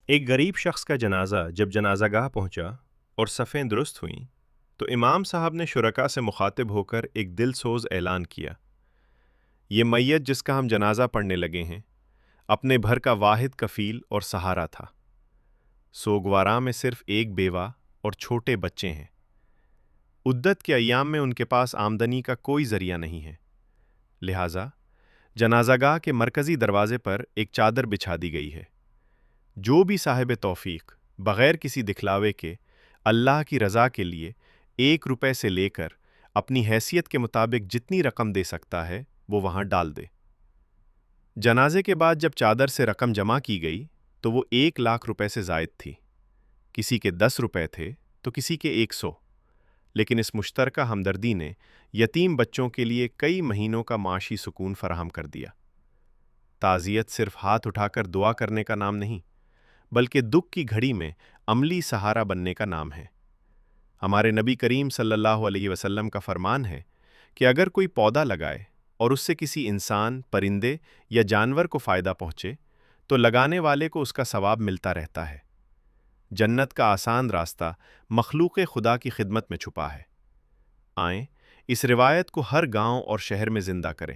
ایک غریب شخص کا جنازہ جب جنازہ گاہ پہنچا اور صفیں درست ہوئیں تو امام صاحب نے شرکاء سے مخاطب ہو کر ایک دل سوز اعلان کیا، یہ میت جس کا ہم جنازہ پڑھنے لگے ہیں اپنے بھر کا واحد کفیل اور سہارا تھا۔ سوگوارا میں صرف ایک بیوہ اور چھوٹے بچے ہیں۔ عدت کے ایام میں ان کے پاس آمدنی کا کوئی ذریعہ نہیں ہے، لہٰذا جنازہ گاہ کے مرکزی دروازے پر ایک چادر بچھا دی گئی ہے۔ جو بھی صاحب توفیق بغیر کسی دکھلاوے کے اللہ کی رضا کے لیے 1 روپے سے لے کر اپنی حیثیت کے مطابق جتنی رقم دے سکتا ہے وہ وہاں ڈال دے۔ جنازے کے بعد جب چادر سے رقم جمع کی گئی تو وہ 1 لاکھ روپے سے زائد تھی۔ کسی کے 10 روپے تھے تو کسی کے 100، لیکن اس مشترکہ ہمدردی نے یتیم بچوں کے لیے کئی مہینوں کا معاشی سکون فراہم کر دیا۔ تعزیت صرف ہاتھ اٹھا کر دعا کرنے کا نام نہیں، بلکہ دکھ کی گھڑی میں عملی سہارا بننے کا نام ہے۔ ہمارے نبی کریم صلی اللہ علیہ وسلم کا فرمان ہے کہ اگر کوئی پودا لگائے اور اس سے کسی انسان، پرندے یا جانور کو فائدہ پہنچے تو لگانے والے کو اس کا ثواب ملتا رہتا ہے۔ جنت کا آسان راستہ مخلوق خدا کی خدمت میں چھپا ہے۔ آئیں اس روایت کو ہر گاؤں اور شہر میں زندہ کریں۔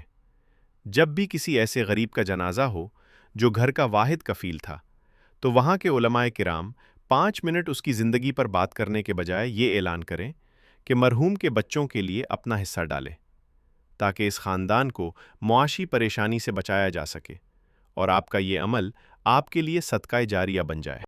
جب بھی کسی ایسے غریب کا جنازہ ہو جو گھر کا واحد کفیل تھا، تو وہاں کے علماء کرام 5 منٹ اس کی زندگی پر بات کرنے کے بجائے یہ اعلان کریں کہ مرحوم کے بچوں کے لیے اپنا حصہ ڈالیں، تاکہ اس خاندان کو معاشی پریشانی سے بچایا جا سکے اور آپ کا یہ عمل آپ کے لیے صدقہ جاریہ بن جائے۔